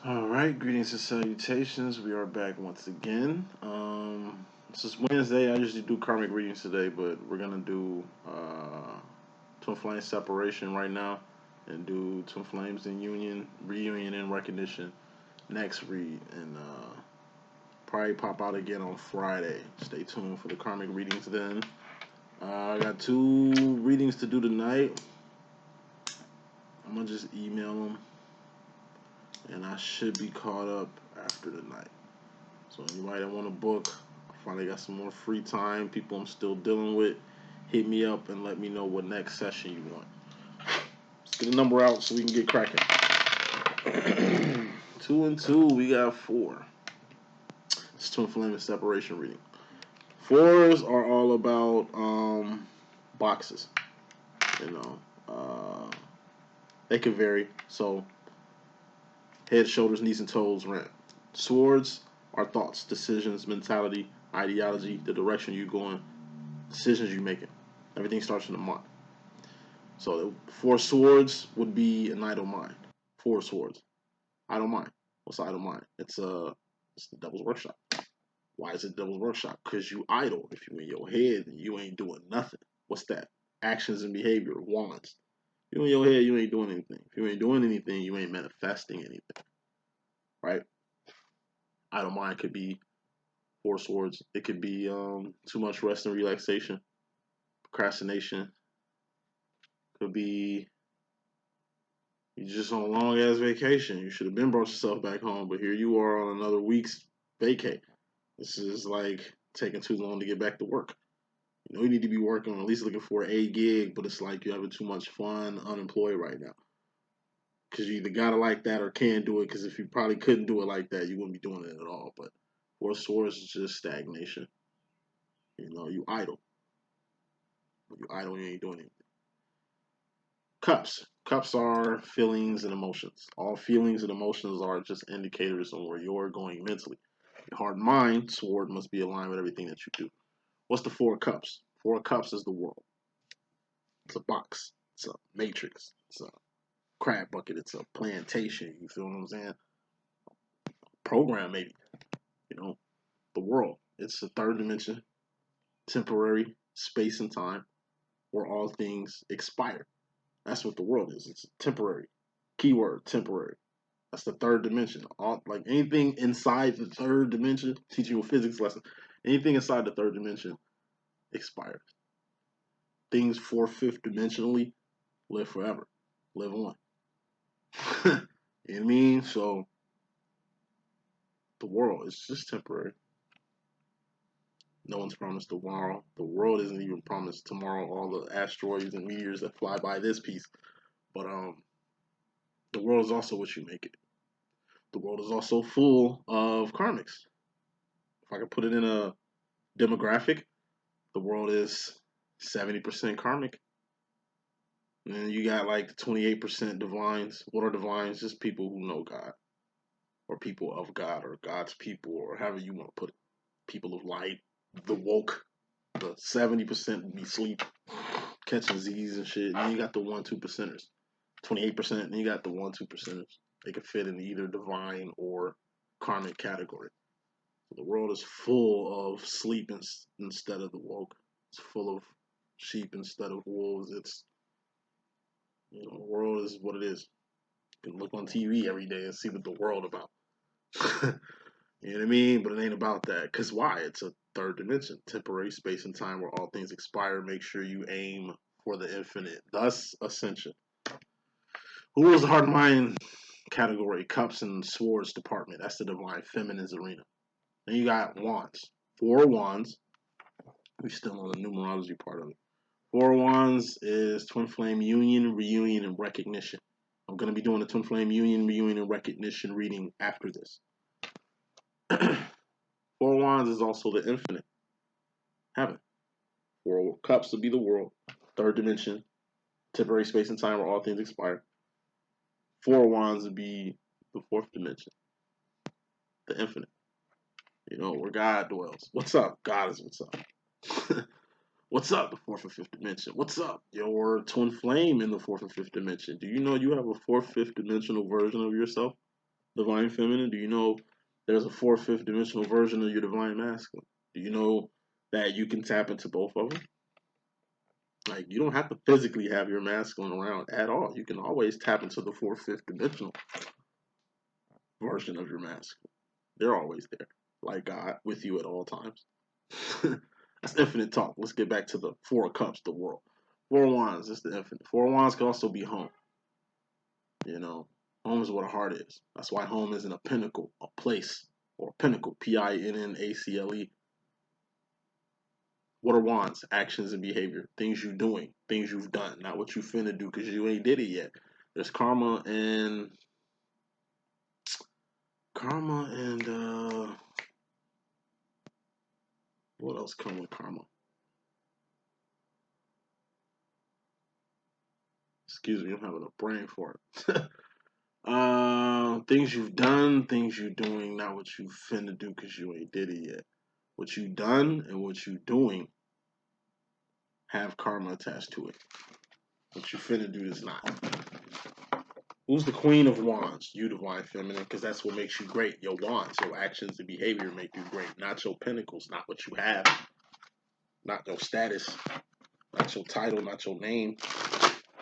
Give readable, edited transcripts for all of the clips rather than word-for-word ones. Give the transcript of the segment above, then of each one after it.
All right, greetings and salutations. We are back once again. This is Wednesday. I usually do karmic readings today, but we're gonna do twin flame separation right now, and do twin flames in union, reunion, and recognition next read, and probably pop out again on Friday. Stay tuned for the karmic readings then. I got two readings to do tonight. I'm gonna just email them, and I should be caught up after the night. So anybody that want to book, I finally got some more free time. People I'm still dealing with, hit me up and let me know what next session you want. Let's get a number out so we can get cracking. 2 and 2, we got 4. It's twin flame and separation reading. 4s are all about boxes. You know, they can vary. So head, shoulders, knees, and toes, rent. Swords are thoughts, decisions, mentality, ideology, the direction you're going, decisions you're making. Everything starts in the mind. So 4 swords would be an idle mind. 4 swords. Idle mind. What's idle mind? It's the devil's workshop. Why is it devil's workshop? Because you idle. If you in your head, you ain't doing nothing. What's that? Actions and behavior. Wands. You in your head, you ain't doing anything. If you ain't doing anything, you ain't manifesting anything. Right? Idle mind could be 4 swords. It could be too much rest and relaxation. Procrastination. Could be you just on a long ass vacation. You should have been brought yourself back home, but here you are on another week's vacay. This is like taking too long to get back to work. You know you need to be working, or at least looking for a gig, but it's like you're having too much fun, unemployed right now. Because you either gotta like that or can't do it. Because if you probably couldn't do it like that, you wouldn't be doing it at all. But 4 swords is just stagnation. You know, you idle. When you idle, you ain't doing anything. Cups. Cups are feelings and emotions. All feelings and emotions are just indicators on where you're going mentally. Your heart and mind, sword, must be aligned with everything that you do. What's the 4 cups? 4 cups is the world. It's a box. It's a matrix. It's a crab bucket. It's a plantation. You feel what I'm saying? Program, maybe. You know, the world. It's a third dimension, temporary, space and time, where all things expire. That's what the world is. It's temporary. Keyword, temporary. That's the third dimension. All like anything inside the third dimension, teaching you a physics lesson, anything inside the third dimension expires. Things 4th, 5th dimensionally live forever. Live on. You know what I mean? So the world is just temporary. No one's promised tomorrow. The world isn't even promised tomorrow. All the asteroids and meteors that fly by this piece. But the world is also what you make it. The world is also full of karmics. If I could put it in a demographic, the world is 70% karmic. And then you got like 28% divines. What are divines? Just people who know God, or people of God, or God's people, or however you want to put it. People of light, the woke. The 70% would be sleep, catching Z's and shit. And then you got the 1-2%ers. 28%, and you got the 1-2%ers. They could fit in either divine or karmic category. So the world is full of sleep instead of the woke. It's full of sheep instead of wolves. It's, you know, the world is what it is. You can look on TV every day and see what the world about. You know what I mean? But it ain't about that. Because why? It's a third dimension, temporary space and time where all things expire. Make sure you aim for the infinite. Thus, ascension. Who was the heart and mind category? Cups and swords department. That's the divine feminine's arena. Then you got wands. 4 wands. We're still on the numerology part of it. 4 wands is twin flame union, reunion, and recognition. I'm going to be doing the twin flame union, reunion, and recognition reading after this. 4 wands is also the infinite. Heaven. 4 cups to be the world. Third dimension. Temporary space and time where all things expire. 4 wands would be the 4th dimension. The infinite. You know, where God dwells. What's up? God is what's up. What's up, the 4th and 5th dimension? What's up, your twin flame in the 4th and 5th dimension? Do you know you have a 4th, 5th dimensional version of yourself? divine feminine? Do you know there's a fourth, fifth dimensional version of your divine masculine? Do you know that you can tap into both of them? Like, you don't have to physically have your masculine around at all. You can always tap into the fourth, fifth dimensional version of your masculine. They're always there, like God, with you at all times. That's infinite talk. Let's get back to the Four of Cups, the world. Four of Wands, it's the infinite. Four of Wands can also be home. You know, home is what a heart is. That's why home isn't a pinnacle, a place, or a pinnacle. Pinnacle. What are wands? Actions and behavior. Things you're doing. Things you've done. Not what you finna do because you ain't did it yet. There's karma and what else come with karma? Excuse me, I'm having a brain fart. Things you've done, things you're doing, not what you finna do because you ain't did it yet. What you done and what you doing have karma attached to it. What you finna do is not. Who's the Queen of Wands? You, divine feminine, because that's what makes you great. Your wands, your actions and behavior make you great. Not your pinnacles, not what you have, not your status, not your title, not your name.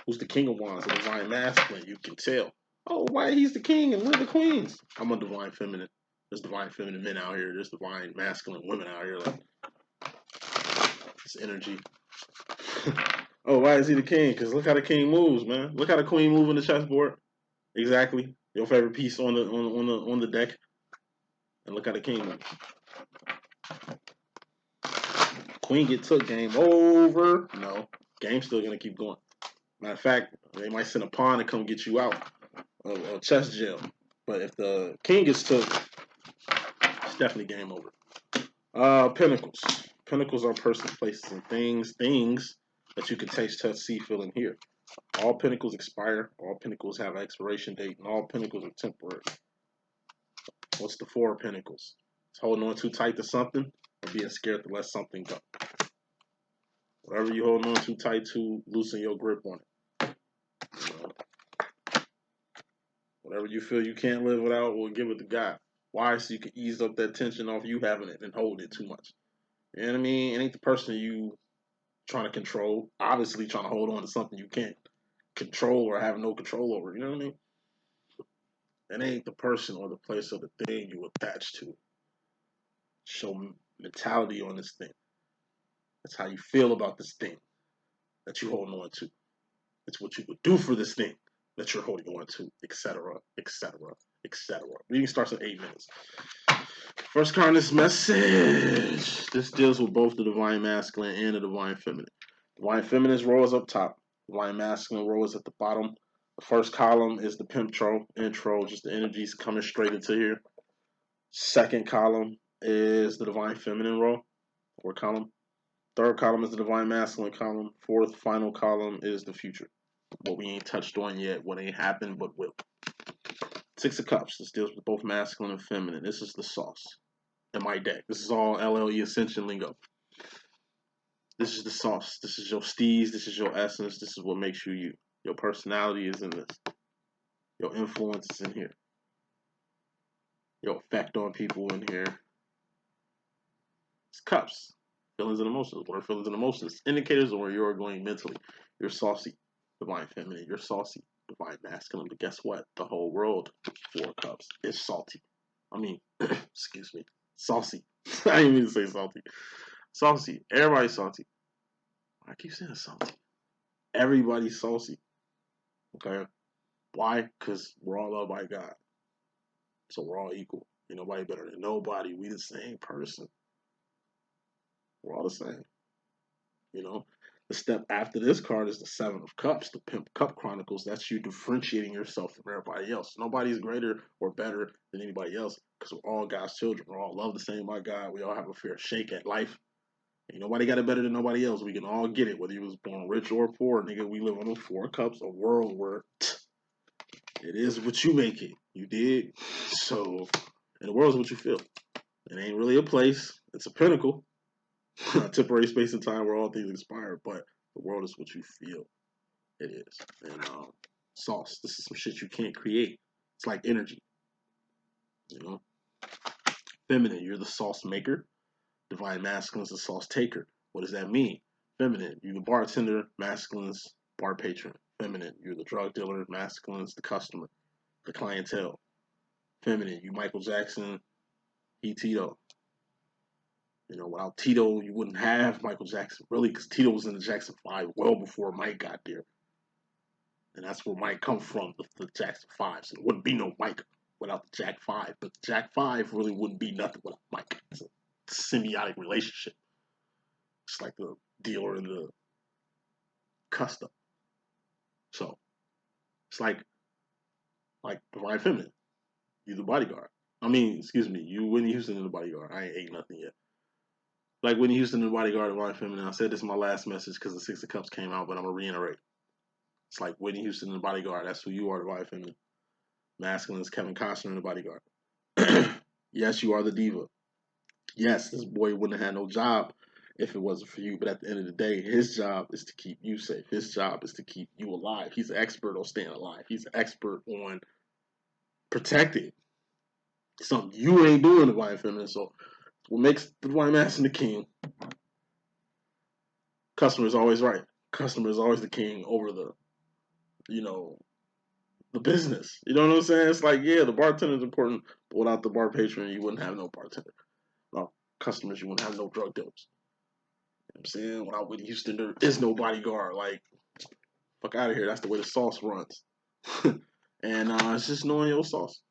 Who's the King of Wands? The divine masculine. You can tell. Oh, why he's the king and we're the queens? I'm a divine feminine. There's divine feminine men out here. There's divine masculine women out here. Like, it's energy. Oh, why is he the king? Because look how the king moves, man. Look how the queen moves on the chessboard. Exactly. Your favorite piece on the deck. And look how the king moves. Queen get took, game over. No, game's still gonna keep going. Matter of fact, they might send a pawn to come get you out of chess jail. But if the king gets took, it's definitely game over. Pinnacles. Pinnacles are persons, places, and things. Things that you can taste, touch, see, feel, and hear. All pinnacles expire. All pinnacles have an expiration date, and all pinnacles are temporary. What's the Four of Pinnacles? It's holding on too tight to something or being scared to let something go. Whatever you hold on too tight to, loosen your grip on it. You know, whatever you feel you can't live without, we'll give it to God. Why? So you can ease up that tension off you having it and holding it too much. You know what I mean? It ain't the person you trying to control. Obviously trying to hold on to something you can't control or have no control over. You know what I mean? It ain't the person or the place or the thing you attach to. Show mentality on this thing. That's how you feel about this thing that you're holding on to. It's what you would do for this thing that you're holding on to, etc., etc., etc. Reading starts in 8 minutes. First card in this message. This deals with both the divine masculine and the divine feminine. Divine feminine's role is up top. Divine masculine role is at the bottom. The first column is the intro, just the energies coming straight into here. Second column is the divine feminine role, or column. Third column is the divine masculine column. Fourth, final column is the future. What we ain't touched on yet, what ain't happened, but will. Six of Cups. This deals with both masculine and feminine. This is the sauce in my deck. This is all LLE.Ascension lingo. This is the sauce. This is your steez. This is your essence. This is what makes you you. Your personality is in this. Your influence is in here. Your effect on people in here. It's cups. Feelings and emotions. What are feelings and emotions? Indicators of where you're going mentally. You're saucy, divine feminine. You're saucy, divine masculine. But guess what? The whole world, Four Cups, is salty. I mean, excuse me, saucy. I didn't mean to say salty. Saucy. Everybody's salty. I keep saying salty. Everybody's saucy. Okay? Why? Because we're all loved by God. So we're all equal. Ain't nobody better than nobody. We the same person. We're all the same. You know? The step after this card is the Seven of Cups, the Pimp Cup Chronicles. That's you differentiating yourself from everybody else. Nobody's greater or better than anybody else because we're all God's children. We're all loved the same by God. We all have a fair shake at life. Ain't nobody got it better than nobody else. We can all get it, whether you was born rich or poor. Nigga, we live on those Four Cups, a world where it is what you make it. You did. So, and the world is what you feel. It ain't really a place. It's a pinnacle. A temporary space and time where all things expire, but the world is what you feel it is. And sauce, this is some shit you can't create. It's like energy. You know, feminine, you're the sauce maker. Divine masculine is the sauce taker. What does that mean? Feminine, you're the bartender. Masculine's bar patron. Feminine, you're the drug dealer. Masculine's the customer, the clientele. Feminine, you Michael Jackson. He Tito. You know, without Tito, you wouldn't have Michael Jackson, really, because Tito was in the Jackson 5 well before Mike got there. And that's where Mike comes from, the Jackson 5. So there wouldn't be no Mike without the Jack 5. But the Jack 5 really wouldn't be nothing without Mike. It's a symbiotic relationship. It's like the dealer and the custom. So it's like Divine Feminine. You the bodyguard. I mean, excuse me, you Whitney Houston in the bodyguard. I ain't ate nothing yet. Like Whitney Houston in the bodyguard, Divine Feminine. I said this in my last message because the Six of Cups came out, but I'm gonna reiterate. It's like Whitney Houston in the bodyguard. That's who you are, Divine Feminine. Masculine is Kevin Costner in the bodyguard. Yes, you are the diva. Yes, this boy wouldn't have had no job if it wasn't for you. But at the end of the day, his job is to keep you safe. His job is to keep you alive. He's an expert on staying alive. He's an expert on protecting something you ain't doing, Divine Feminine. So what makes the Divine Masculine the king? Customer is always right. Customer is always the king over the, you know, the business. You know what I'm saying? It's like, yeah, the bartender is important, but without the bar patron, you wouldn't have no bartender. Without customers, you wouldn't have no drug dealers. You know what I'm saying? Without Whitney Houston, there is no bodyguard. Like, fuck out of here. That's the way the sauce runs. And it's just knowing your sauce.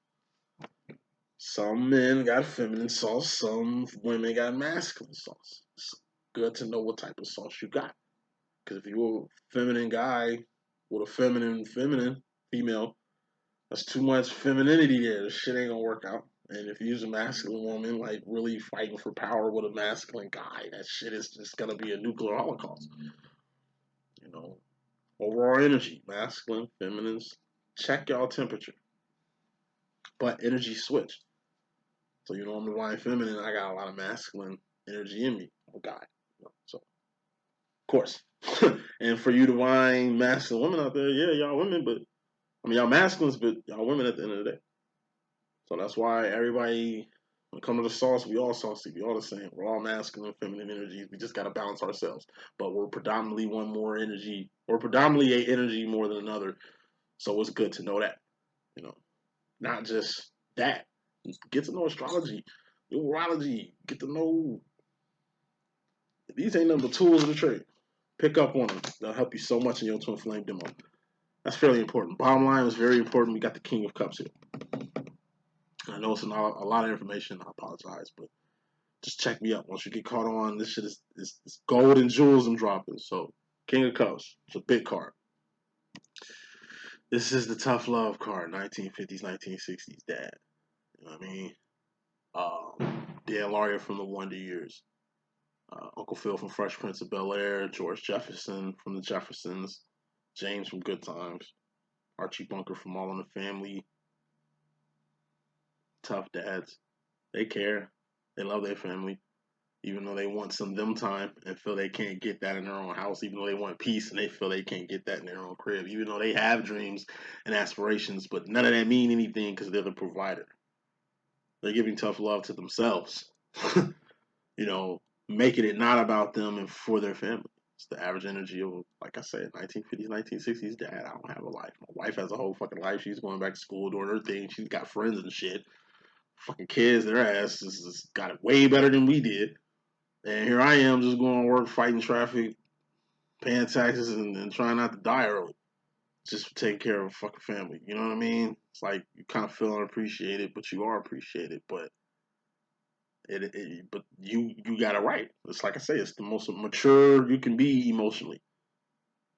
Some men got feminine sauce, some women got masculine sauce. It's good to know what type of sauce you got. Because if you're a feminine guy with a feminine female, that's too much femininity there. This shit ain't gonna work out. And if you use a masculine woman, like really fighting for power with a masculine guy, that shit is just gonna be a nuclear holocaust. You know, overall energy, masculine, feminines, check y'all temperature. But energy switch. So you know I'm divine feminine, I got a lot of masculine energy in me. I'm a guy. You know, so of course. And for you divine masculine women out there, yeah, y'all women, but I mean y'all masculines, but y'all women at the end of the day. So that's why everybody, when it comes to the sauce, we all saucy. We all the same. We're all masculine, feminine energies. We just got to balance ourselves. But we're predominantly one more energy, or predominantly a energy more than another. So it's good to know that. You know, not just that. Get to know astrology, numerology. Get to know these ain't nothing but tools of the trade. Pick up on them. They'll help you so much in your twin flame demo. That's fairly important. Bottom line was very important. We got the King of Cups here. I know it's not a lot of information. I apologize, but just check me up. Once you get caught on, this shit is gold and jewels I'm dropping. So, King of Cups. It's a big card. This is the tough love card. 1950s, 1960s dad. You know what I mean? Dan Lawyer from the Wonder Years. Uncle Phil from Fresh Prince of Bel-Air. George Jefferson from the Jeffersons. James from Good Times. Archie Bunker from All in the Family. Tough dads. They care. They love their family. Even though they want some them time and feel they can't get that in their own house, even though they want peace and they feel they can't get that in their own crib, even though they have dreams and aspirations, but none of that mean anything because they're the provider. They're giving tough love to themselves, you know, making it not about them and for their family. It's the average energy of, like I said, 1950s, 1960s dad. I don't have a life. My wife has a whole fucking life. She's going back to school, doing her thing. She's got friends and shit. Fucking kids, their ass just got it way better than we did. And here I am just going to work, fighting traffic, paying taxes, and trying not to die early. Just to take care of a fucking family. You know what I mean? It's like you kind of feel unappreciated, but you are appreciated. But but you got it right. It's like I say, it's the most mature you can be emotionally.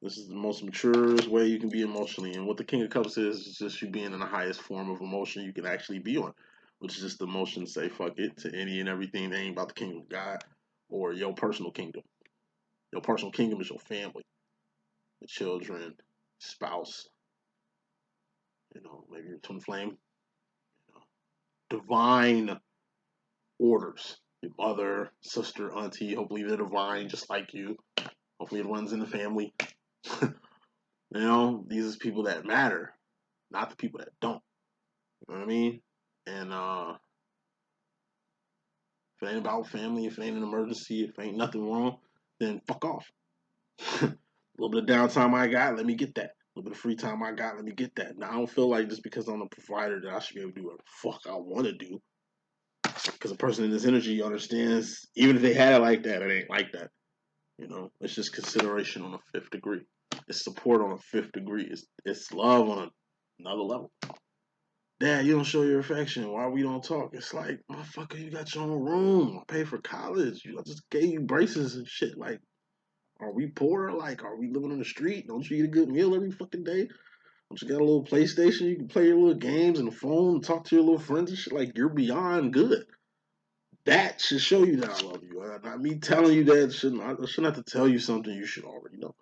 This is the most maturest way you can be emotionally. And what the King of Cups is just you being in the highest form of emotion you can actually be on, which is just the emotion to say fuck it to any and everything that ain't about the kingdom of God or your personal kingdom. Your personal kingdom is your family, your children, spouse, you know, maybe your twin flame, you know, divine orders. Your mother, sister, auntie, hopefully they're divine just like you. Hopefully it runs in the family. You know, these are people that matter, not the people that don't. You know what I mean? And if it ain't about family, if it ain't an emergency, if ain't nothing wrong, then fuck off. A little bit of downtime I got, let me get that. A little bit of free time I got, let me get that. Now I don't feel like just because I'm a provider that I should be able to do whatever the fuck I want to do. Because a person in this energy understands, even if they had it like that, it ain't like that. You know, it's just consideration on a fifth degree. It's support on a fifth degree. It's love on another level. Dad, you don't show your affection. Why we don't talk? It's like, motherfucker, you got your own room. I pay for college. I just gave you braces and shit. Like, are we poor? Like, are we living on the street? Don't you eat a good meal every fucking day? Don't you got a little PlayStation? You can play your little games and the phone, and talk to your little friends and shit. Like, you're beyond good. That should show you that I love you. Not me telling you that. I shouldn't have to tell you something you should already know.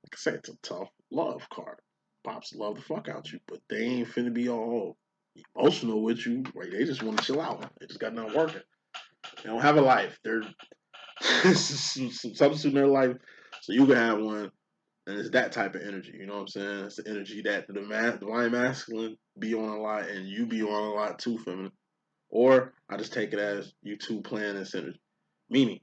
Like I said, it's a tough love card. Pops love the fuck out you, but they ain't finna be all emotional with you. Right? They just want to chill out. They just got nothing working. They don't have a life. They're substituting their life so you can have one. And it's that type of energy. You know what I'm saying? It's the energy that the divine masculine be on a lot, and you be on a lot too, feminine. Or I just take it as you two playing this energy. Meaning,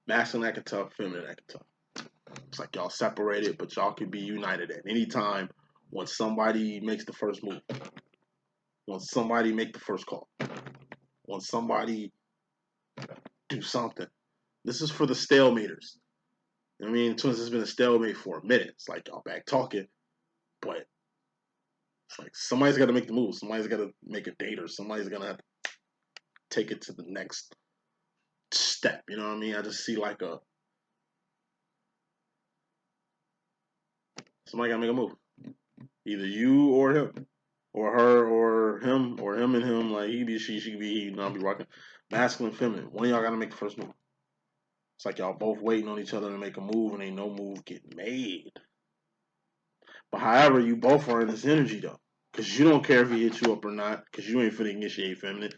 masculine acting tough, feminine acting tough. It's like y'all separated, but y'all can be united at any time when somebody makes the first move, when somebody make the first call, when somebody do something. This is for the stalematers. I mean, twins has been a stalemate for a minute. It's like y'all back talking, but it's like somebody's got to make the move. Somebody's got to make a date, or somebody's gonna have to take it to the next step. You know what I mean? I just see like somebody gotta make a move. Either you or him, or her or him and him. Like he be she be he. And I'll be rocking masculine, feminine. One of y'all gotta make the first move. It's like y'all both waiting on each other to make a move, and ain't no move getting made. But however, you both are in this energy though, because you don't care if he hits you up or not, because you ain't finna initiate feminine.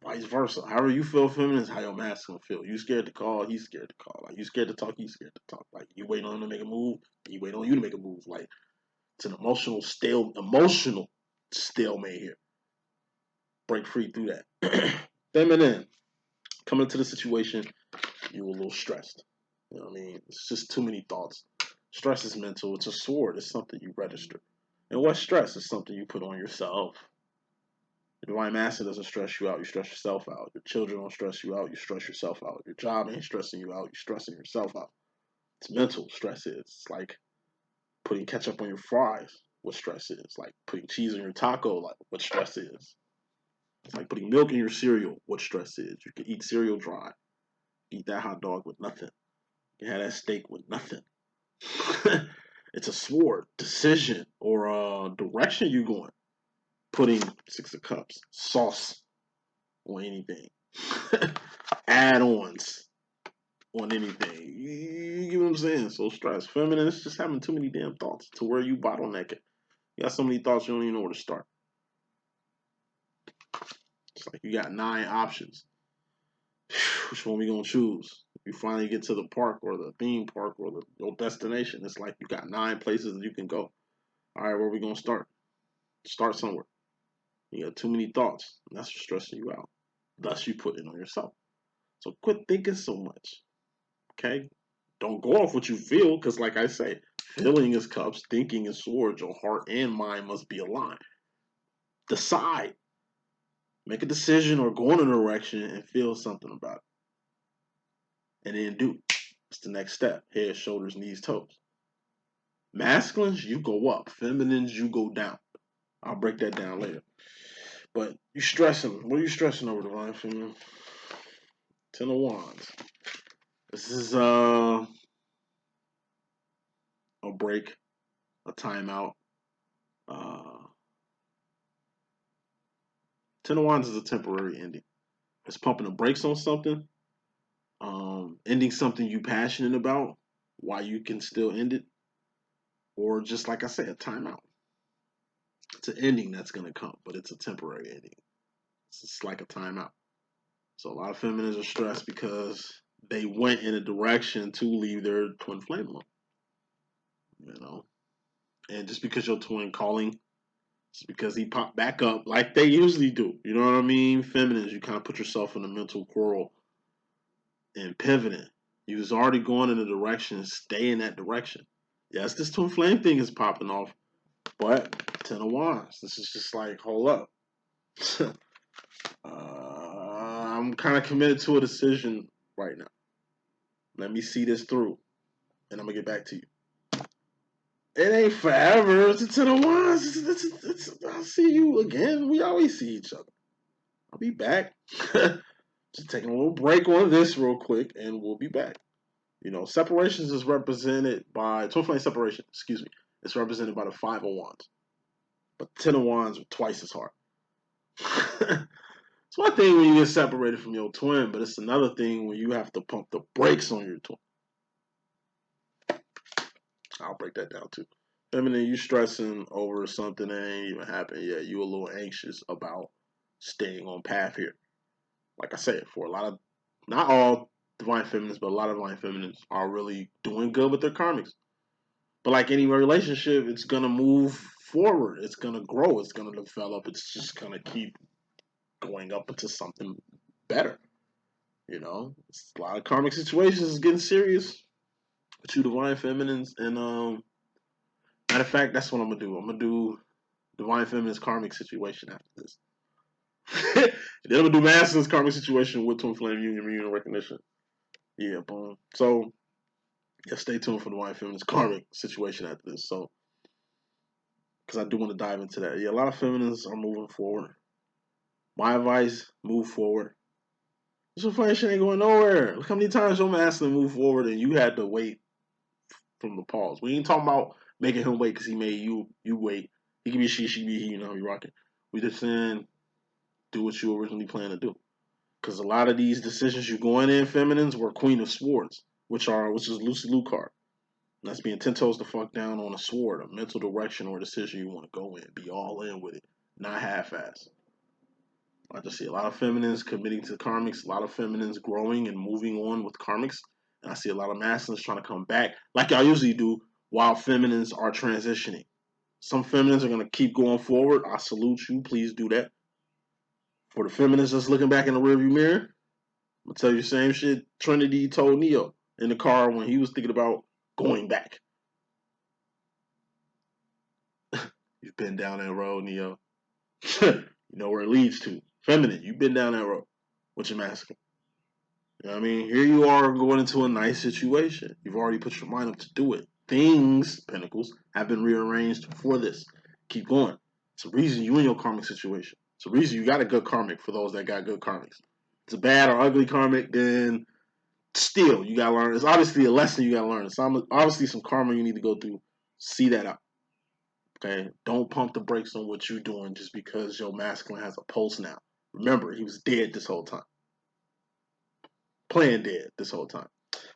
Vice versa. However you feel feminine is how your masculine feel. You scared to call, he's scared to call. Like you scared to talk, he's scared to talk. Like you waiting on him to make a move, he waiting on you to make a move. Like it's an emotional stalemate here. Break free through that. Feminine. Coming into the situation, you were a little stressed. You know what I mean? It's just too many thoughts. Stress is mental. It's a sword. It's something you register. And what stress is something you put on yourself. The divine master doesn't stress you out. You stress yourself out. Your children don't stress you out. You stress yourself out. Your job ain't stressing you out. You're stressing yourself out. It's mental. Stress is. It's like putting ketchup on your fries. What stress is. Like putting cheese on your taco. Like what stress is. It's like putting milk in your cereal. What stress is. You can eat cereal dry. Eat that hot dog with nothing. You can have that steak with nothing. It's a sword, decision, or direction you going. Putting 6 of Cups, sauce on anything, add-ons on anything. You get what I'm saying? So stress, feminine, it's just having too many damn thoughts to where you bottleneck it. You got so many thoughts you don't even know where to start. It's like you got 9 options. Which one we gonna choose? You finally get to the park or the theme park or your destination. It's like you got 9 places that you can go. All right, where we gonna start? Start somewhere. You got too many thoughts, and that's what's stressing you out. Thus, you put it on yourself. So quit thinking so much. Okay? Don't go off what you feel, because like I say, feeling is cups, thinking is swords. Your heart and mind must be aligned. Decide. Make a decision or go in a direction and feel something about it. And then do. It's the next step. Head, shoulders, knees, toes. Masculines, you go up. Feminines, you go down. I'll break that down later. But you stressing. What are you stressing over, Divine Feminine? 10 of Wands. This is a break, a timeout. Uh, 10 of Wands is a temporary ending. It's pumping the brakes on something, ending something you passionate about while you can still end it, or just like I said, a timeout. It's an ending that's gonna come, but it's a temporary ending. It's just like a timeout. So a lot of feminists are stressed because they went in a direction to leave their twin flame alone. You know, and just because your twin calling It's because he popped back up like they usually do. You know what I mean? Feminines, you kind of put yourself in a mental whirl and pivoting. You was already going in a direction, stay in that direction. Yes, this twin flame thing is popping off, but Ten of Wands. This is just like, hold up. I'm kind of committed to a decision right now. Let me see this through, and I'm gonna get back to you. It ain't forever. It's a Ten of Wands. I'll see you again. We always see each other. I'll be back. Just taking a little break on this real quick, and we'll be back. You know, separations is represented by twin flame separation. Excuse me. It's represented by the Five of Wands, but Ten of Wands are twice as hard. It's one thing when you get separated from your twin, but it's another thing when you have to pump the brakes on your twin. I'll break that down too. Feminine, you stressing over something that ain't even happened yet. You a little anxious about staying on path here. Like I said, for a lot of, not all divine feminines, but a lot of divine feminines are really doing good with their karmics. But like any relationship, it's gonna move forward. It's gonna grow. It's gonna develop. It's just gonna keep going up into something better. You know, it's a lot of karmic situations is getting serious with you divine feminines, and matter of fact, that's what I'm gonna do. I'm gonna do divine feminines karmic situation after this. Then I'm gonna do masculine's karmic situation with twin flame union reunion recognition. Yeah, boom. So yeah, stay tuned for divine feminines karmic situation after this. So because I do want to dive into that. Yeah, a lot of feminines are moving forward. My advice: move forward. This flame shit ain't going nowhere. Look how many times your masculine moved forward and you had to wait from the pause. We ain't talking about making him wait because he made you wait. He can be she be he, you know how we rocking. We just saying do what you originally planned to do. Because a lot of these decisions you going in, feminines, were Queen of Swords, which is Lucy Liu card. And that's being 10 toes the fuck down on a sword, a mental direction or decision you want to go in. Be all in with it, not half-ass. I just see a lot of feminines committing to karmics, a lot of feminines growing and moving on with karmics. And I see a lot of masculines trying to come back, like y'all usually do, while feminines are transitioning. Some feminines are going to keep going forward. I salute you. Please do that. For the feminists that's looking back in the rearview mirror, I'm going to tell you the same shit Trinity told Neo in the car when he was thinking about going back. You've been down that road, Neo. You know where it leads to. Feminine, you've been down that road with your masculine. You know what I mean? Here you are going into a nice situation. You've already put your mind up to do it. Things, Pentacles, have been rearranged for this. Keep going. It's a reason you in your karmic situation. It's a reason you got a good karmic for those that got good karmics. It's a bad or ugly karmic, then still you gotta learn. It's obviously a lesson you gotta learn. It's obviously some karma you need to go through. See that out. Okay? Don't pump the brakes on what you're doing just because your masculine has a pulse now. Remember, he was dead this whole time. Playing dead this whole time.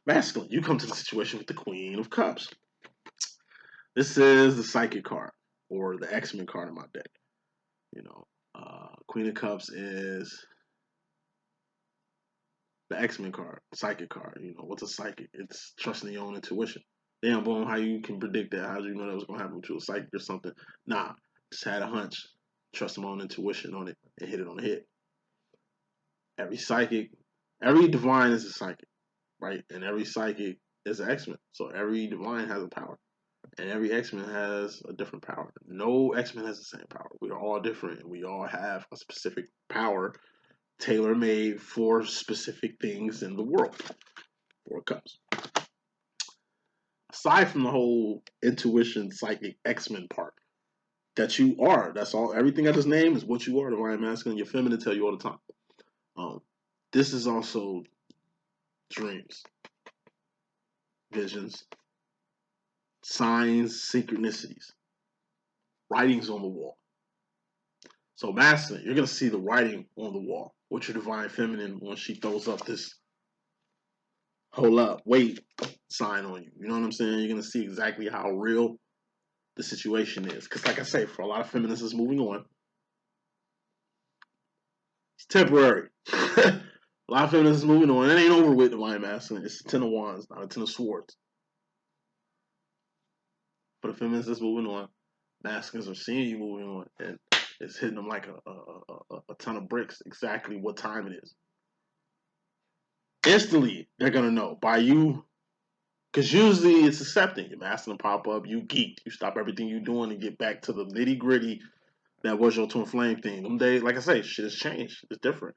Masculine, you come to the situation with the Queen of Cups. This is the Psychic card, or the X-Men card in my deck. You know, Queen of Cups is the X-Men card, Psychic card. You know, what's a Psychic? It's trusting your own intuition. Damn, boom, how you can predict that? How do you know that was going to happen with you, a Psychic or something? Nah, just had a hunch. Trust my own intuition on it and hit it on the head. Every Psychic, every divine is a Psychic, right? And every Psychic is an X-Men. So every divine has a power. And every X-Men has a different power. No X-Men has the same power. We are all different. We all have a specific power tailor-made for specific things in the world. Four Cups. Aside from the whole intuition, psychic, X-Men part, that you are. That's all. Everything I just named is what you are. Divine masculine. Your feminine tell you all the time. This is also dreams, visions, signs, synchronicities, writings on the wall. So masculine, you're going to see the writing on the wall with your divine feminine when she throws up this hold up, wait sign on you. You know what I'm saying? You're going to see exactly how real the situation is. Because like I say, for a lot of feminists is moving on. It's temporary. A lot of feminists is moving on. It ain't over with divine masculine. It's a 10 of wands, not a 10 of swords. For the feminists that's moving on, Masculines are seeing you moving on, and it's hitting them like a ton of bricks exactly what time it is. Instantly, they're gonna know by you, because usually it's accepting. Your masculine pop up, you geek, you stop everything you're doing and get back to the nitty gritty that was your twin flame thing. Them days, like I say, shit has changed. It's different.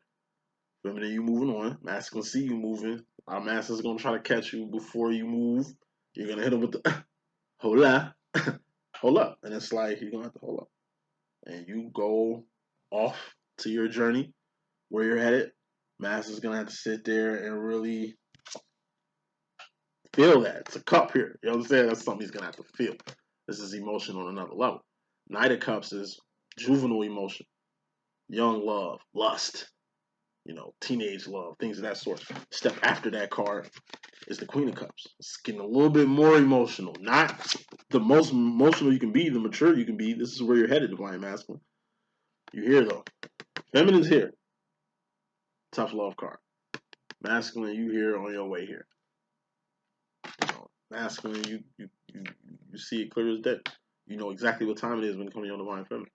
Feminine, you moving on. Masculine see you moving. Our masculine's gonna try to catch you before you move. You're gonna hit them with the hold up, hold up, and it's like you're gonna have to hold up, and you go off to your journey where you're headed. Masculine's gonna have to sit there and really feel that. It's a cup here. You know what I'm saying? That's something he's gonna have to feel. This is emotion on another level. Knight of Cups is juvenile emotion, young love, lust, teenage love, things of that sort. Step after that card is the Queen of Cups. It's getting a little bit more emotional. Not the most emotional you can be, the mature you can be. This is where you're headed, Divine Masculine. You're here, though. Feminine's here. Tough love card. Masculine, you here on your way here. Masculine, you see it clear as day. You know exactly what time it is when it comes to your Divine Feminine.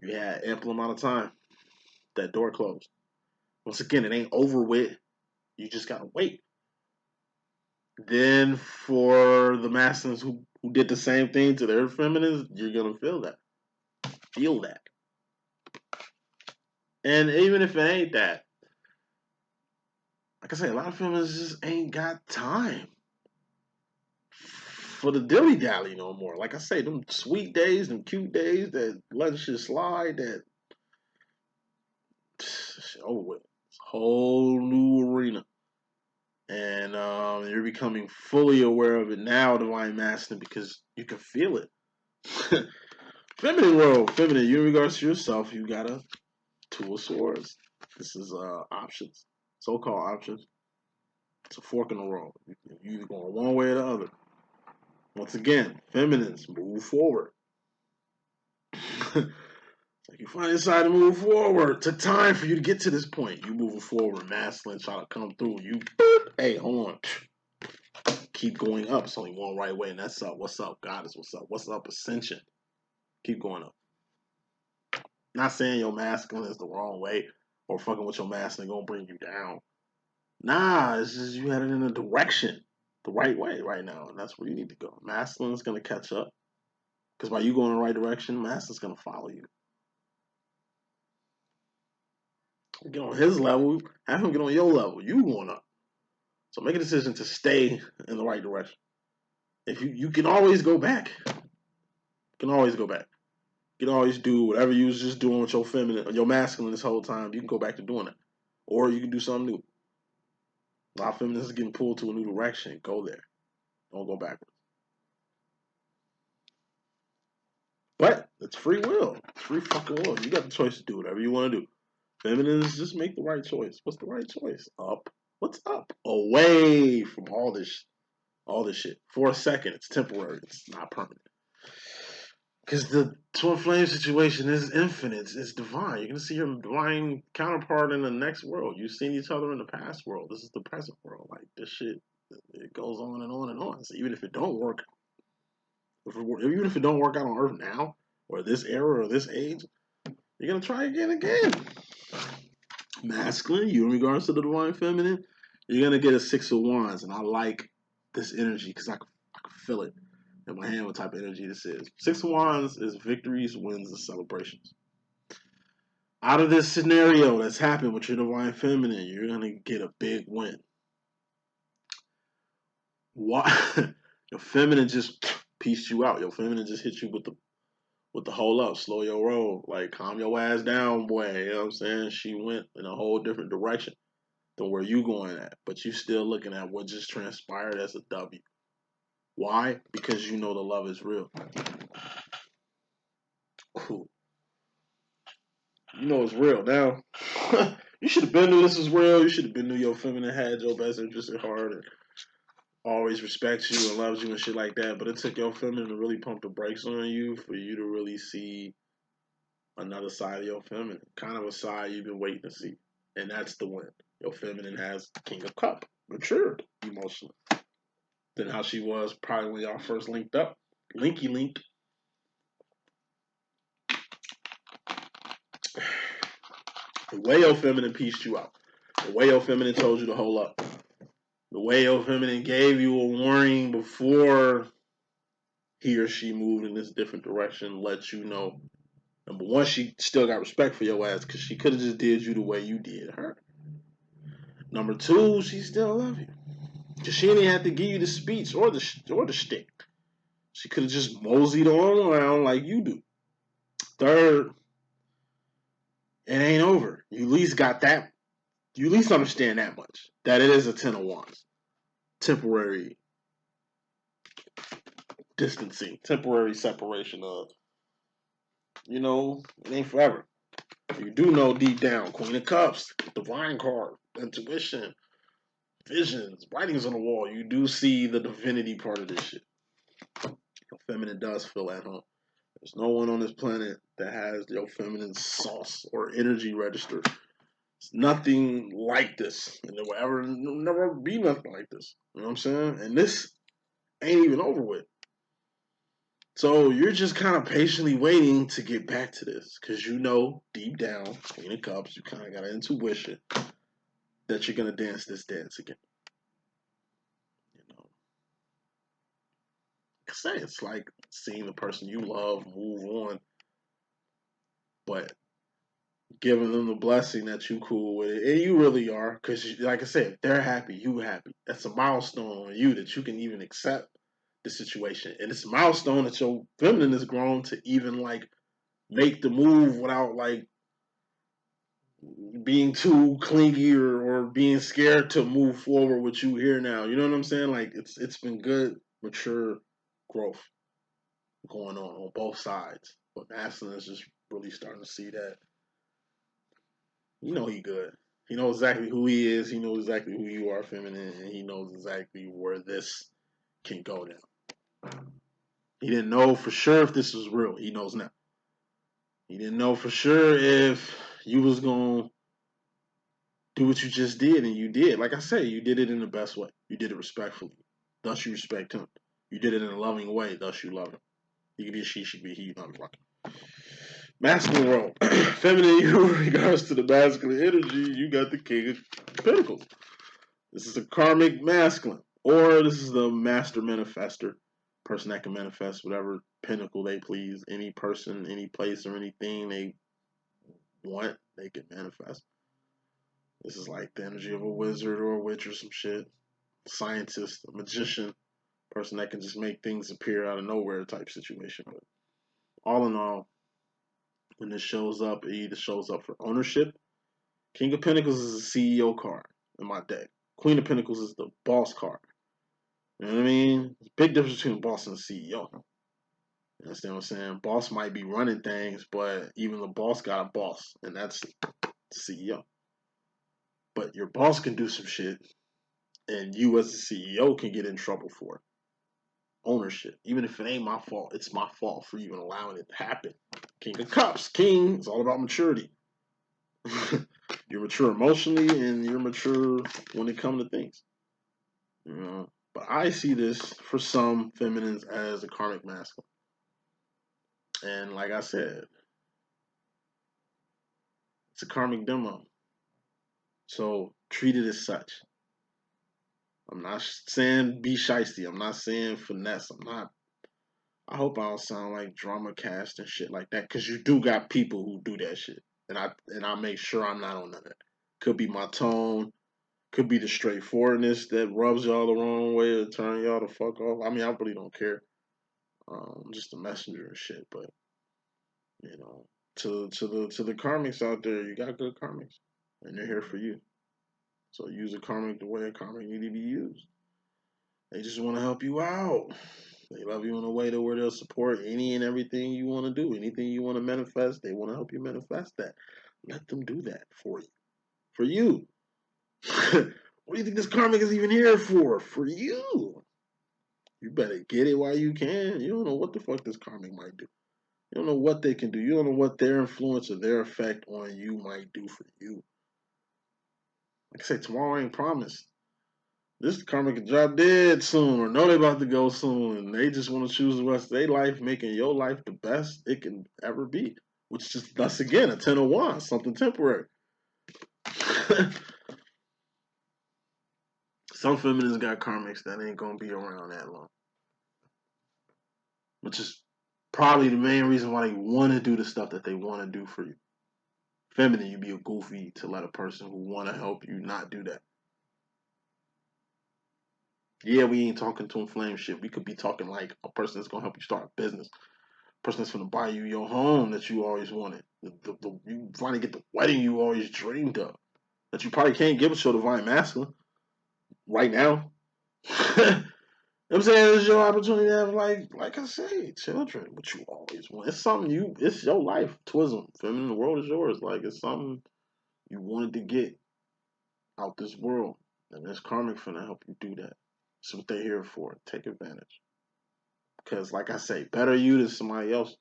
You had ample amount of time. That door closed. Once again, it ain't over with. You just gotta wait. Then for the masculines who did the same thing to their feminines, you're gonna feel that. Feel that. And even if it ain't that, like I say, a lot of feminines just ain't got time for the dilly dally no more. Like I say, them sweet days, them cute days that let shit slide, that shit over with. It's a whole new arena. And you're becoming fully aware of it now, Divine Masculine, because you can feel it. Feminine world, feminine. You in regards to yourself, you got a Two of Swords. This is options, so-called options. It's a fork in the road. You're either going one way or the other. Once again, feminines move forward. Like you finally decide to move forward. It took time for you to get to this point. You moving forward. Masculine trying to come through. You, hey, hold on. Keep going up. It's only one right way, and that's up. What's up, Goddess? What's up? What's up, Ascension? Keep going up. Not saying your masculine is the wrong way or fucking with your masculine gonna bring you down. Nah, it's just you headed in a direction the right way right now, and that's where you need to go. Masculine's gonna catch up. Because by you going in the right direction, masculine's gonna follow you. Get on his level, have him get on your level. You going up. So make a decision to stay in the right direction. If you can always go back. You can always go back. You can always do whatever you was just doing with your feminine, your masculine this whole time. You can go back to doing it. Or you can do something new. A lot of feminists are getting pulled to a new direction. Go there. Don't go backwards. But it's free will. It's free fucking will. You got the choice to do whatever you want to do. Feminists just make the right choice. What's the right choice? Up. What's up? Away from all this shit. For a second, it's temporary. It's not permanent. Because the twin flame situation is infinite. It's divine. You're gonna see your divine counterpart in the next world. You've seen each other in the past world. This is the present world. Like this shit, it goes on and on and on. So even if it don't work, even if it don't work out on Earth now, or this era or this age, you're gonna try again. Masculine, you in regards to the divine feminine, you're gonna get a Six of Wands, and I like this energy because I can feel it in my hand what type of energy this is. Six of Wands is victories, wins, and celebrations. Out of this scenario that's happened with your divine feminine, you're gonna get a big win. Why? Your feminine just pieced you out. Your feminine just hit you with the hold up, slow your roll, like calm your ass down, boy. You know what I'm saying? She went in a whole different direction than where you going at, but you still looking at what just transpired as a W. Why? Because you know the love is real. Cool. You know it's real now. You should have been knew this was real. You should have been knew your feminine had your best interest at heart and always respects you and loves you and shit like that. But it took your feminine to really pump the brakes on you for you to really see another side of your feminine. Kind of a side you've been waiting to see. And that's the win. Your feminine has King of Cup, matured emotionally than how she was probably when y'all first linked up. Linky link. The way your feminine pieced you out. The way your feminine told you to hold up. The way your feminine gave you a warning before he or she moved in this different direction, let you know. Number one, she still got respect for your ass because she could have just did you the way you did her. Number two, she still love you because she didn't have to give you the speech or the shtick. She could have just moseyed on around like you do. Third, it ain't over. You at least got that. You at least understand that much. That it is a 10 of Wands. Temporary distancing. Temporary separation of, it ain't forever. You do know deep down, Queen of Cups, Divine card, intuition, visions, writings on the wall. You do see the divinity part of this shit. Your feminine does feel at home. There's no one on this planet that has your feminine sauce or energy register. It's nothing like this. And there will never be nothing like this. You know what I'm saying? And this ain't even over with. So you're just kind of patiently waiting to get back to this. Because you know, deep down, Queen of Cups, you kind of got an intuition that you're going to dance this dance again. I say it's like seeing the person you love move on, but giving them the blessing that you cool with it, and you really are, because like I said, they're happy, you happy. That's a milestone on you that you can even accept the situation, and it's a milestone that your feminine has grown to even like make the move without like being too clingy or being scared to move forward with you here now. You know what I'm saying? Like it's been good, mature growth going on both sides. But masculine is just really starting to see that. He good. He knows exactly who he is. He knows exactly who you are, feminine, and he knows exactly where this can go now. He didn't know for sure if this was real. He knows now. He didn't know for sure if you was going to do what you just did, and you did. Like I said, you did it in the best way. You did it respectfully. Thus, you respect him. You did it in a loving way. Thus, you love him. He could be a she could be he. You know what I'm talking. Masculine role. Feminine, in regards to the masculine energy, you got the King of Pentacles. This is a karmic masculine. Or this is the master manifester. Person that can manifest whatever pinnacle they please. Any person, any place, or anything they want, they can manifest. This is like the energy of a wizard or a witch or some shit. Scientist, a magician. Person that can just make things appear out of nowhere type situation. But all in all, when this shows up, it either shows up for ownership. King of Pentacles is a CEO card in my deck. Queen of Pentacles is the boss card. You know what I mean? There's a big difference between boss and CEO. You understand what I'm saying? Boss might be running things, but even the boss got a boss, and that's the CEO. But your boss can do some shit, and you as the CEO can get in trouble for it. Ownership. Even if it ain't my fault, it's my fault for even allowing it to happen. King of Cups. King is all about maturity. You're mature emotionally, and you're mature when it comes to things. But I see this for some feminines as a karmic masculine. And like I said, it's a karmic demo. So treat it as such. I'm not saying be shiesty. I'm not saying finesse. I hope I don't sound like drama cast and shit like that. Cause you do got people who do that shit. And I make sure I'm not on none of that. Could be my tone. Could be the straightforwardness that rubs y'all the wrong way or turn y'all the fuck off. I mean, I really don't care. I'm just a messenger and shit. But to the karmics out there, you got good karmics, and they're here for you. So use a karmic the way a karmic need to be used. They just want to help you out. They love you in a way to where they'll support any and everything you want to do. Anything you want to manifest, they want to help you manifest that. Let them do that for you. For you. What do you think this karmic is even here for? For you. You better get it while you can. You don't know what the fuck this karmic might do. You don't know what they can do. You don't know what their influence or their effect on you might do for you. Like I said, tomorrow ain't promised. This karmic can drop dead soon or know they about to go soon, and they just want to choose the rest of their life, making your life the best it can ever be. Which is, thus again, a 10 of Wands, something temporary. Some feminists got karmics that ain't gonna be around that long, which is probably the main reason why they want to do the stuff that they want to do for you. Feminine, you be a goofy to let a person who want to help you not do that. Yeah, we ain't talking to flame shit. We could be talking like a person that's gonna help you start a business. A person that's gonna buy you your home that you always wanted. You finally get the wedding you always dreamed of. That you probably can't give us your divine masculine right now. I'm saying it's your opportunity to have, like I say, children. What you always want. It's something it's your life. Twism. Feminine, the world is yours. Like, it's something you wanted to get out this world. And this karmic finna help you do that. That's what they're here for. Take advantage. Because, like I say, better you than somebody else.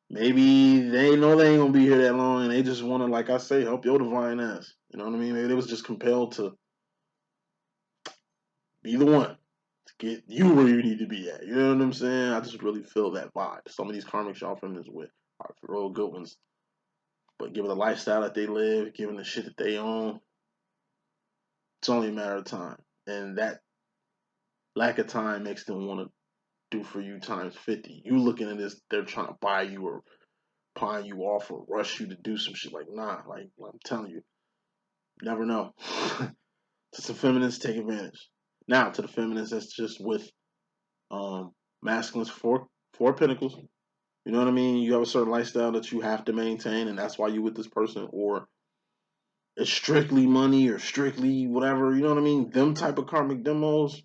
Maybe they know they ain't gonna be here that long and they just wanna, like I say, help your divine ass. You know what I mean? Maybe they was just compelled to be the one. Get you where you need to be at. You know what I'm saying? I just really feel that vibe. Some of these karmics y'all feminists with are real good ones. But given the lifestyle that they live, given the shit that they own, it's only a matter of time. And that lack of time makes them want to do for you times 50. You looking at this, they're trying to buy you or pawn you off or rush you to do some shit. Like, nah, like I'm telling you, never know. To some feminists, take advantage. Now to the feminists that's just with masculines, four pentacles. You know what I mean? You have a certain lifestyle that you have to maintain, and that's why you with this person, or it's strictly money or strictly whatever. You know what I mean? Them type of karmic demos.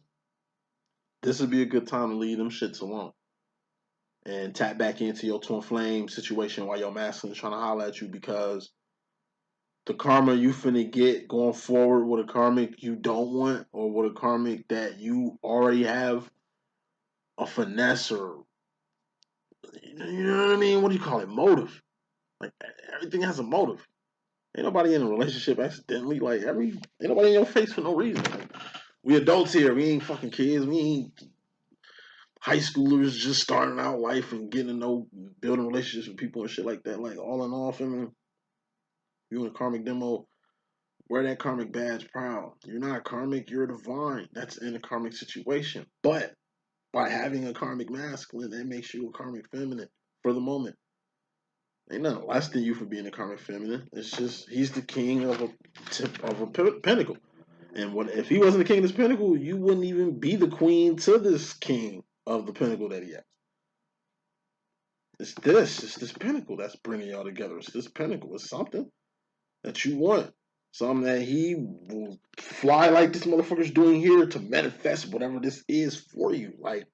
This would be a good time to leave them shits alone and tap back into your twin flame situation while your masculine is trying to holler at you, because the karma you finna get going forward with a karmic you don't want, or with a karmic that you already have a finesse or, you know what I mean? What do you call it? Motive. Like, everything has a motive. Ain't nobody in a relationship accidentally. Like, ain't nobody in your face for no reason. Like, we adults here. We ain't fucking kids. We ain't high schoolers just starting out life and getting to know, building relationships with people and shit like that. Like, all in all, feminine, you in a karmic demo, wear that karmic badge proud. You're not karmic, you're divine. That's in a karmic situation. But by having a karmic masculine, that makes you a karmic feminine for the moment. Ain't nothing less than you for being a karmic feminine. It's just he's the king of a pinnacle. And what if he wasn't the king of this pinnacle, you wouldn't even be the queen to this king of the pinnacle that he has. It's this pinnacle that's bringing y'all together. It's this pinnacle. It's something that you want. Something that he will fly like this motherfucker's doing here to manifest whatever this is for you. Like,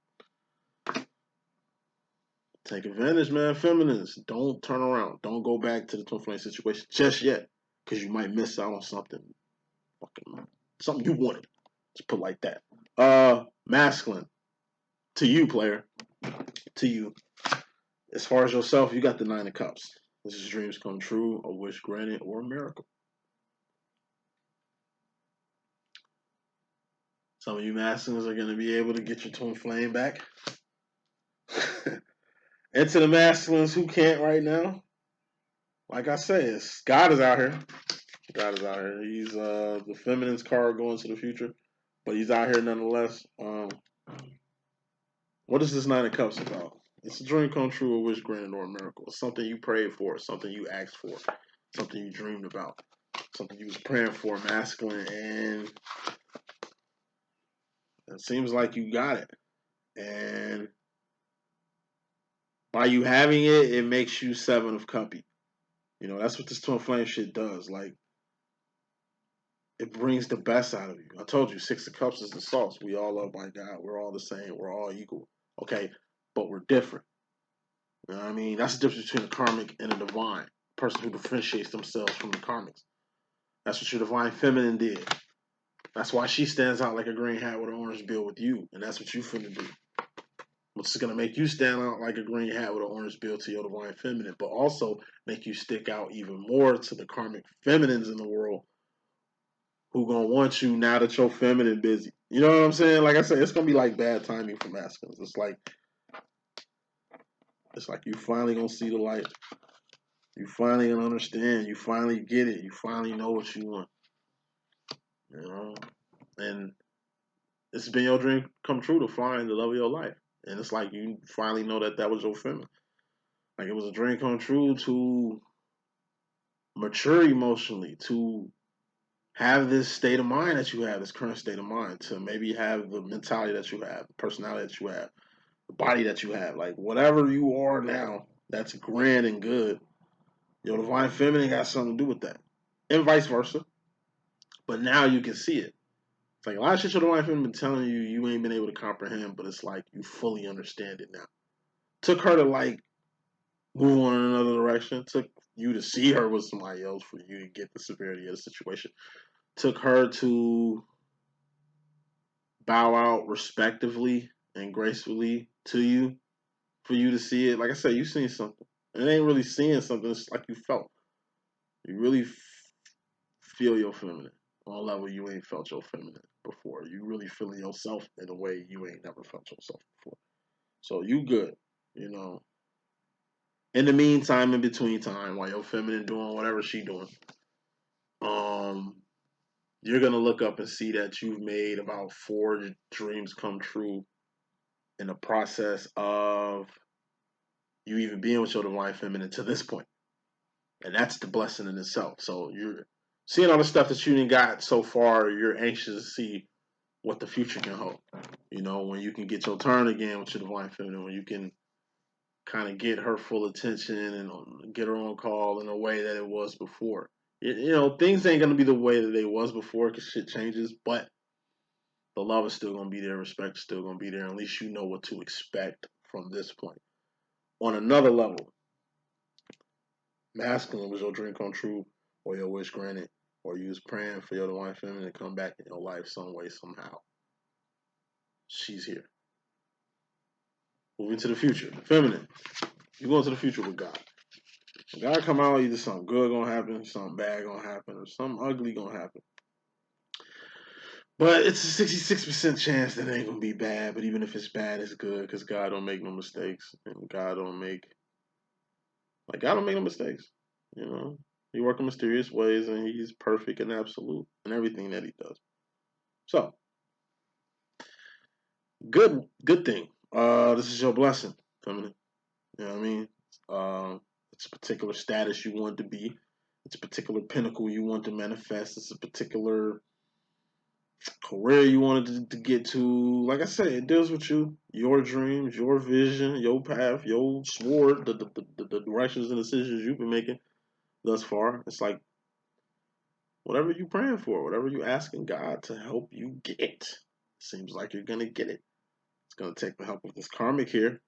take advantage, man. Feminists, don't turn around. Don't go back to the twin flame situation just yet, because you might miss out on something. Something you wanted. Let's put it like that. Masculine. To you, player. To you. As far as yourself, you got the 9 of Cups. This is dreams come true, a wish granted, or a miracle. Some of you masculines are going to be able to get your twin flame back. And to the masculines who can't right now, like I say, God is out here. God is out here. He's the feminine's card going to the future, but he's out here nonetheless. What is this 9 of Cups about? It's a dream come true, a wish granted, or a miracle. It's something you prayed for, something you asked for, something you dreamed about, something you was praying for, masculine, and it seems like you got it. And by you having it, it makes you 7 of Cuppy. You know, that's what this twin flame shit does. Like, it brings the best out of you. I told you, 6 of Cups is the sauce. We all love by God. We're all the same. We're all equal. Okay, but we're different. You know what I mean? That's the difference between a karmic and a divine. A person who differentiates themselves from the karmics. That's what your divine feminine did. That's why she stands out like a green hat with an orange bill with you. And that's what you finna do. Which is going to make you stand out like a green hat with an orange bill to your divine feminine, but also make you stick out even more to the karmic feminines in the world who going to want you now that your feminine busy. You know what I'm saying? Like I said, it's going to be like bad timing for masculines. It's like you finally going to see the light. You finally gonna understand. You finally get it. You finally know what you want. You know, and it's been your dream come true to find the love of your life. And it's like you finally know that that was your feminine. Like it was a dream come true to mature emotionally, to have this state of mind that you have, this current state of mind, to maybe have the mentality that you have, the personality that you have, the body that you have. Like whatever you are now, that's grand and good. Your divine feminine got something to do with that. And vice versa. But now you can see it. It's like a lot of shit your divine feminine been telling you you ain't been able to comprehend, but it's like you fully understand it now. Took her to like move on in another direction. Took you to see her with somebody else for you to get the severity of the situation. Took her to bow out respectively and gracefully to you for you to see it. Like I said, you seen something. It ain't really seeing something. It's like you felt. You really feel your feminine on a level you ain't felt your feminine before. You really feeling yourself in a way you ain't never felt yourself before. So you good, you know. In the meantime, in between time, while your feminine doing whatever she doing, um, you're gonna look up and see that you've made about 4 dreams come true in the process of you even being with your divine feminine to this point. And that's the blessing in itself. So you're seeing all the stuff that you didn't got so far, you're anxious to see what the future can hold. You know, when you can get your turn again with your divine feminine, when you can kind of get her full attention and get her on call in a way that it was before. You know, things ain't gonna be the way that they was before because shit changes, but the love is still gonna be there, respect is still gonna be there. At least you know what to expect from this point. On another level, masculine was your dream come true, or your wish granted, or you was praying for your divine feminine to come back in your life some way, somehow. She's here. Moving to the future. Feminine. You go into the future with God. When God come out, either something good gonna happen, something bad gonna happen, or something ugly gonna happen. But it's a 66% chance that it ain't gonna be bad. But even if it's bad, it's good because God don't make no mistakes, and God don't make no mistakes. You know, He works in mysterious ways, and He's perfect and absolute in everything that He does. So, good thing. This is your blessing, feminine. You know what I mean? It's a particular status you want to be. It's a particular pinnacle you want to manifest. It's a particular career you wanted to get to. Like I said, it deals with you, your dreams, your vision, your path, your sword, the directions and decisions you've been making thus far. It's like whatever you praying for, whatever you asking God to help you get, seems like you're gonna get it. It's gonna take the help of this karmic here.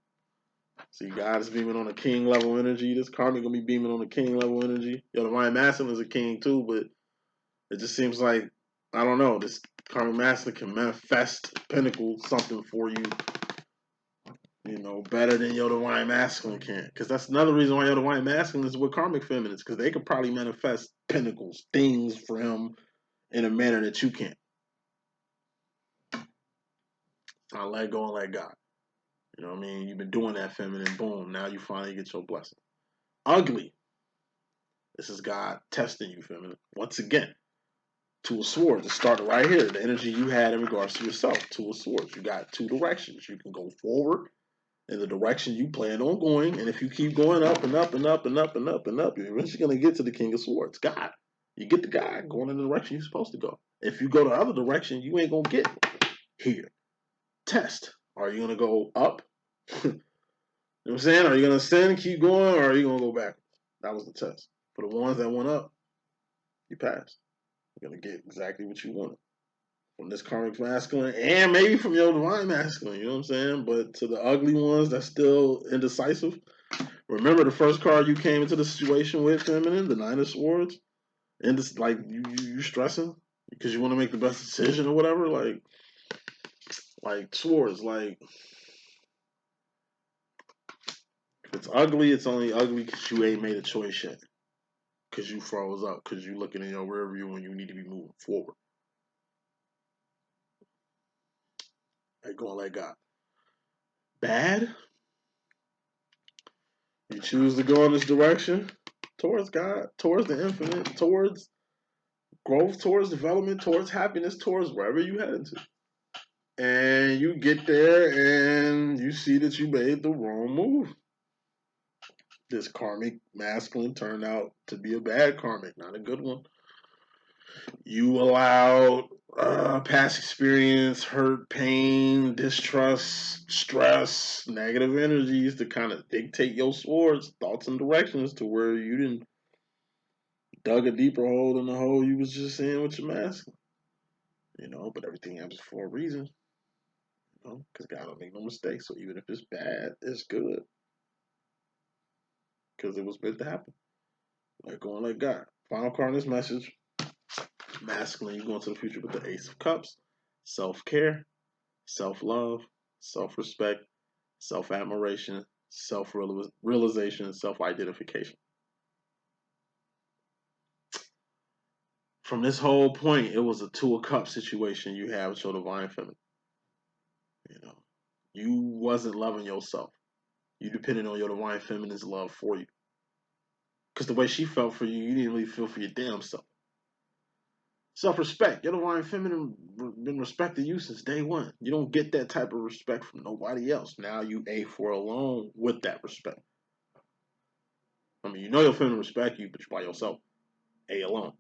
See, God is beaming on a king level energy. This karmic gonna be beaming on a king level energy. Yo, the divine masculine is a king too, but it just seems like I don't know. This karmic masculine can manifest pinnacle something for you, you know, better than your divine masculine can. Because that's another reason why your divine masculine is with karmic feminines, because they could probably manifest pinnacles, things for him in a manner that you can't. I let go and let God. You know what I mean? You've been doing that feminine, boom. Now you finally get your blessing. Ugly. This is God testing you, feminine. Once again, Two of Swords. It started right here. The energy you had in regards to yourself. Two of Swords. You got 2 directions. You can go forward in the direction you plan on going, and if you keep going up and up and up and up and up and up, you're eventually going to get to the King of Swords, God. You get the God going in the direction you're supposed to go. If you go the other direction, you ain't going to get here. Test. Are you going to go up? You know what I'm saying? Are you going to ascend, keep going, or are you going to go backwards? That was the test. For the ones that went up, you passed. You're going to get exactly what you wanted from this karmic masculine and maybe from your divine masculine, you know what I'm saying? But to the ugly ones that's still indecisive, remember the first card you came into the situation with, feminine, the 9 of Swords? And it's like you stressing because you want to make the best decision or whatever. Like Swords, like if it's ugly, it's only ugly because you ain't made a choice yet. Because you froze up, because you looking in your rear view when you need to be moving forward. Like going like God. Bad? You choose to go in this direction. towards God, towards the infinite, towards growth, towards development, towards happiness, towards wherever you heading to. And you get there and you see that you made the wrong move. This karmic masculine turned out to be a bad karmic, not a good one. You allowed past experience, hurt, pain, distrust, stress, negative energies to kind of dictate your swords, thoughts, and directions to where you didn't dug a deeper hole than the hole you was just in with your masculine. But everything happens for a reason. Because God don't make no mistakes. So even if it's bad, it's good. Because it was meant to happen. Let go and let God. Final card in this message. Masculine, you go into the future with the Ace of Cups. Self-care, self-love, self-respect, self-admiration, self-realization, self-identification. From this whole point, it was a Two of Cups situation you have with your divine feminine. You wasn't loving yourself. You depended on your divine feminine's love for you. Because the way she felt for you, you didn't really feel for your damn self. Self-respect. Your divine feminine been respecting you since day one. You don't get that type of respect from nobody else. Now you A4 alone with that respect. I mean, your feminine respect you, but you're by yourself. A alone.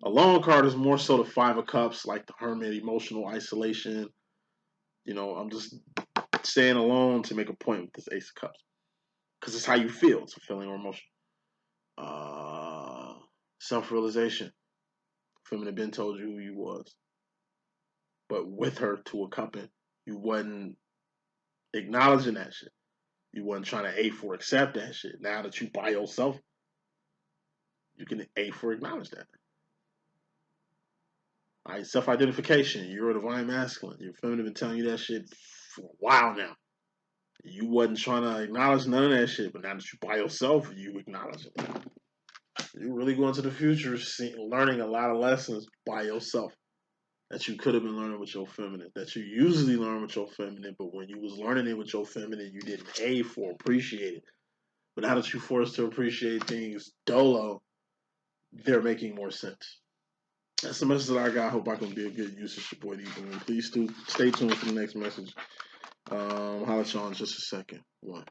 Alone card is more so the Five of Cups, like the hermit, emotional isolation. I'm just staying alone to make a point with this Ace of Cups. Because it's how you feel. It's a feeling or emotion. Self-realization. Feminine been told you who you was. But with her to a cupping, you wasn't acknowledging that shit. You wasn't trying to A4 accept that shit. Now that you by yourself, you can A4 acknowledge that. All right, self-identification. You're a divine masculine. Your feminine been telling you that shit for a while now. You wasn't trying to acknowledge none of that shit, but now that you by yourself, you acknowledge it. You really go into the future learning a lot of lessons by yourself that you could have been learning with your feminine, that you usually learn with your feminine, but when you was learning it with your feminine, you didn't appreciate it. But now that you're forced to appreciate things dolo, they're making more sense. That's the message that I got. I hope I can be a good use of your boy D.Boom. Please stay tuned for the next message. Holla at y'all in just a second. One.